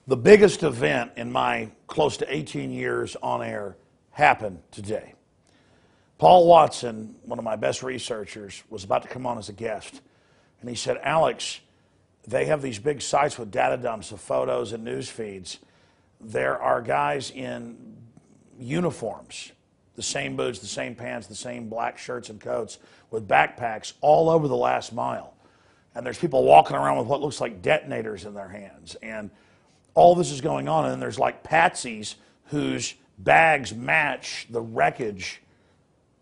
The biggest event in my close to 18 years on air happened today. Paul Watson, one of my best researchers, was about to come on as a guest. And he said, Alex, they have these big sites with data dumps of photos and news feeds. There are guys in uniforms, the same boots, the same pants, the same black shirts and coats, with backpacks all over the last mile. And there's people walking around with what looks like detonators in their hands. And all this is going on, and then there's like patsies whose bags match the wreckage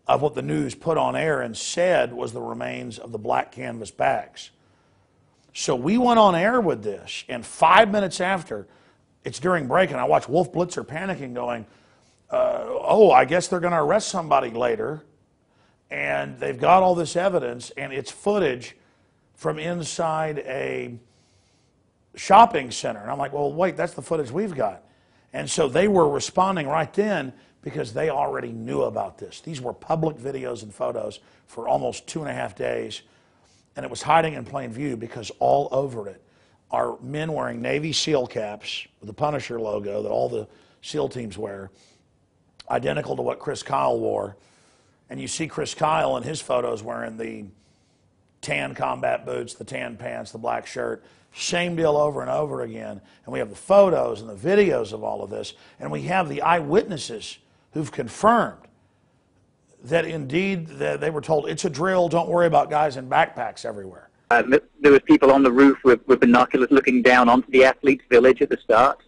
of what the news put on air and said was the remains of the black canvas bags. So we went on air with this, and 5 minutes after, it's during break, and I watch Wolf Blitzer panicking going, oh, I guess they're going to arrest somebody later, and they've got all this evidence, and it's footage from inside a shopping center. And I'm like, well, wait, that's the footage we've got. And so they were responding right then because they already knew about this. These were public videos and photos for almost 2.5 days, and it was hiding in plain view because all over it are men wearing Navy SEAL caps with the Punisher logo that all the SEAL teams wear, identical to what Chris Kyle wore. And you see Chris Kyle in his photos wearing the tan combat boots, the tan pants, the black shirt. Same deal over and over again. And we have the photos and the videos of all of this. And we have the eyewitnesses who've confirmed that indeed they were told, it's a drill, don't worry about guys in backpacks everywhere. There was people on the roof with binoculars looking down onto the athletes' village at the start.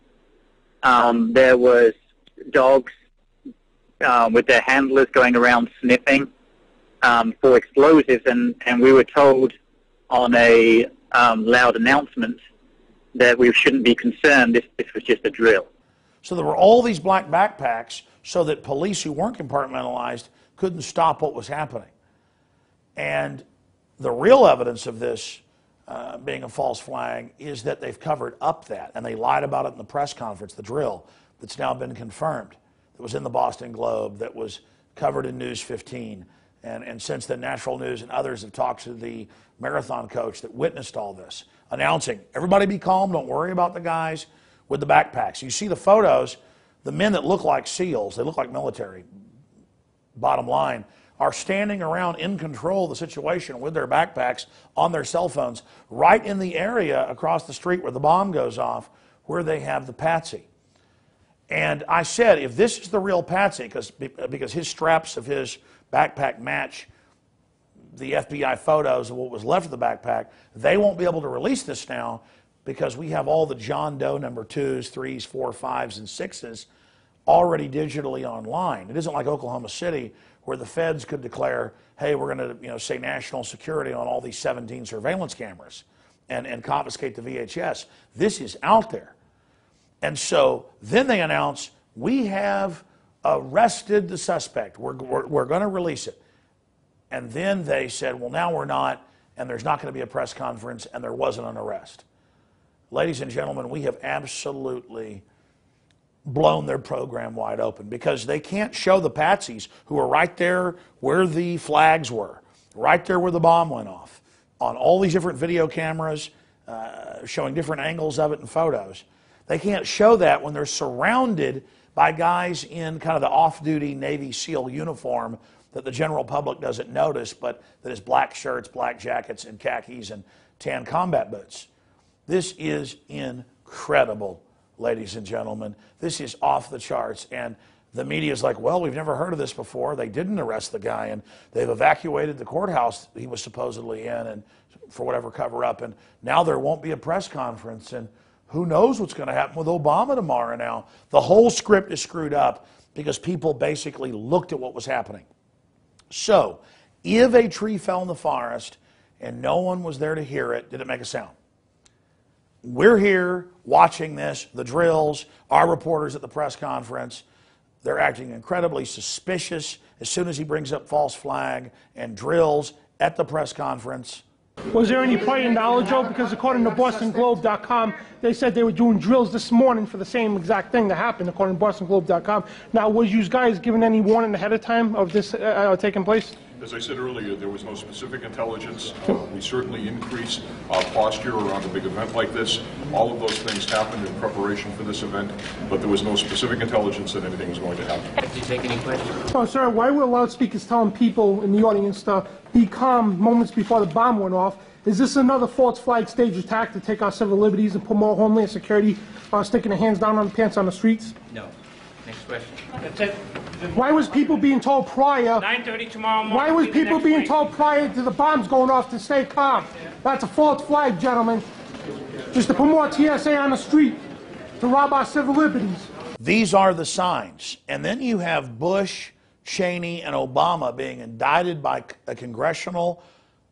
There was dogs with their handlers going around sniffing for explosives, and we were told on a loud announcement that we shouldn't be concerned, this was just a drill. So there were all these black backpacks so that police who weren't compartmentalized couldn't stop what was happening. And the real evidence of this being a false flag is that they've covered up that, and they lied about it in the press conference, the drill that's now been confirmed, that was in the Boston Globe, that was covered in News 15. And since then, National News and others have talked to the marathon coach that witnessed all this, announcing, everybody be calm, don't worry about the guys with the backpacks. You see the photos, the men that look like SEALs, they look like military, bottom line, are standing around in control of the situation with their backpacks on their cell phones, right in the area across the street where the bomb goes off, where they have the patsy. And I said, if this is the real patsy, because his straps of his backpack match the FBI photos of what was left of the backpack, they won't be able to release this now because we have all the John Doe number 2s, 3s, 4s, 5s, and 6s already digitally online. It isn't like Oklahoma City where the feds could declare, hey, we're going to say national security on all these 17 surveillance cameras and confiscate the VHS. This is out there. And so then they announce, we have arrested the suspect. We're going to release it. And then they said, well, now we're not, and there's not going to be a press conference, and there wasn't an arrest. Ladies and gentlemen, we have absolutely blown their program wide open because they can't show the patsies who are right there where the flags were, right there where the bomb went off, on all these different video cameras, showing different angles of it and photos. They can't show that when they're surrounded by guys in kind of the off-duty Navy SEAL uniform that the general public doesn't notice, but that is black shirts, black jackets, and khakis and tan combat boots. This is incredible, ladies and gentlemen. This is off the charts, and the media is like, well, we've never heard of this before. They didn't arrest the guy, and they've evacuated the courthouse he was supposedly in and for whatever cover-up, and now there won't be a press conference, and who knows what's going to happen with Obama tomorrow now. The whole script is screwed up because people basically looked at what was happening. So, if a tree fell in the forest and no one was there to hear it, did it make a sound? We're here watching this, the drills, our reporters at the press conference. They're acting incredibly suspicious as soon as he brings up false flag and drills at the press conference. Was there any prior knowledge, Joe? Because according to BostonGlobe.com, they said they were doing drills this morning for the same exact thing that happened, according to BostonGlobe.com. Now, was you guys given any warning ahead of time of this taking place? As I said earlier, there was no specific intelligence. We certainly increase our posture around a big event like this. All of those things happened in preparation for this event, but there was no specific intelligence that anything was going to happen. Did you take any questions? Oh, sir, why were loudspeakers telling people in the audience to be calm moments before the bomb went off? Is this another false flag stage attack to take our civil liberties and put more Homeland Security sticking their hands down on the pants on the streets? No. Next question. That's it. Why was people being told prior? 9:30 tomorrow morning. Why was will be the people next being week. told prior to the bombs going off to stay calm? That's a false flag, gentlemen. Just to put more TSA on the street to rob our civil liberties. These are the signs. And then you have Bush, Cheney, and Obama being indicted by a congressional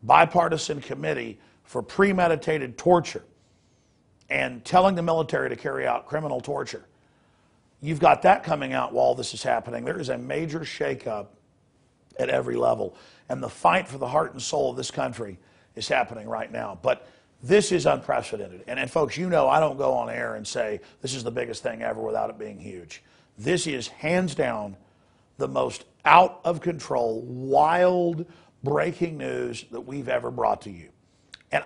bipartisan committee for premeditated torture and telling the military to carry out criminal torture. You've got that coming out while this is happening. There is a major shakeup at every level. And the fight for the heart and soul of this country is happening right now. But this is unprecedented. And folks, you know I don't go on air and say this is the biggest thing ever without it being huge. This is hands down the most out of control, wild, breaking news that we've ever brought to you. And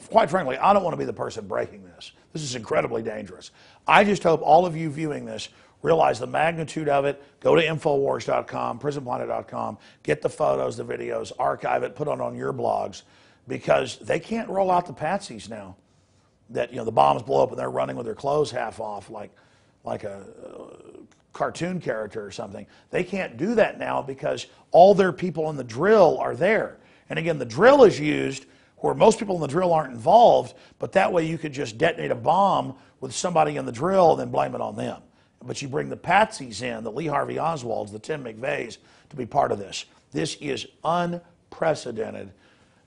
quite frankly, I don't want to be the person breaking this. This is incredibly dangerous. I just hope all of you viewing this realize the magnitude of it. Go to Infowars.com, PrisonPlanet.com, get the photos, the videos, archive it, put it on your blogs, because they can't roll out the patsies now that, the bombs blow up and they're running with their clothes half off like a cartoon character or something. They can't do that now because all their people in the drill are there. And again, the drill is used where most people in the drill aren't involved, but that way you could just detonate a bomb with somebody in the drill and then blame it on them. But you bring the patsies in, the Lee Harvey Oswalds, the Tim McVeighs, to be part of this. This is unprecedented.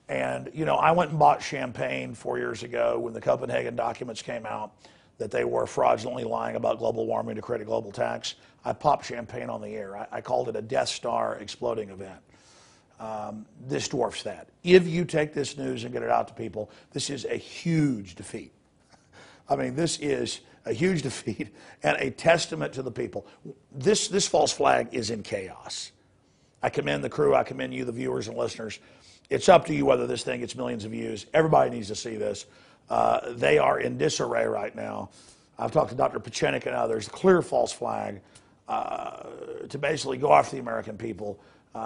And, I went and bought champagne 4 years ago when the Copenhagen documents came out that they were fraudulently lying about global warming to create a global tax. I popped champagne on the air. I called it a Death Star exploding event. This dwarfs that. If you take this news and get it out to people, this is a huge defeat. I mean, this is a huge defeat and a testament to the people. This false flag is in chaos. I commend the crew. I commend you, the viewers and listeners. It's up to you whether this thing gets millions of views. Everybody needs to see this. They are in disarray right now. I've talked to Dr. Pachenik and others. Clear false flag to basically go after the American people.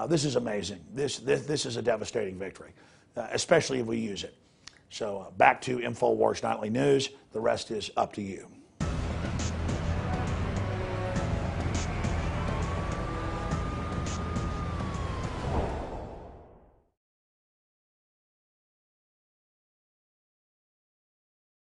This is amazing. This is a devastating victory, especially if we use it. So back to InfoWars Nightly News. The rest is up to you.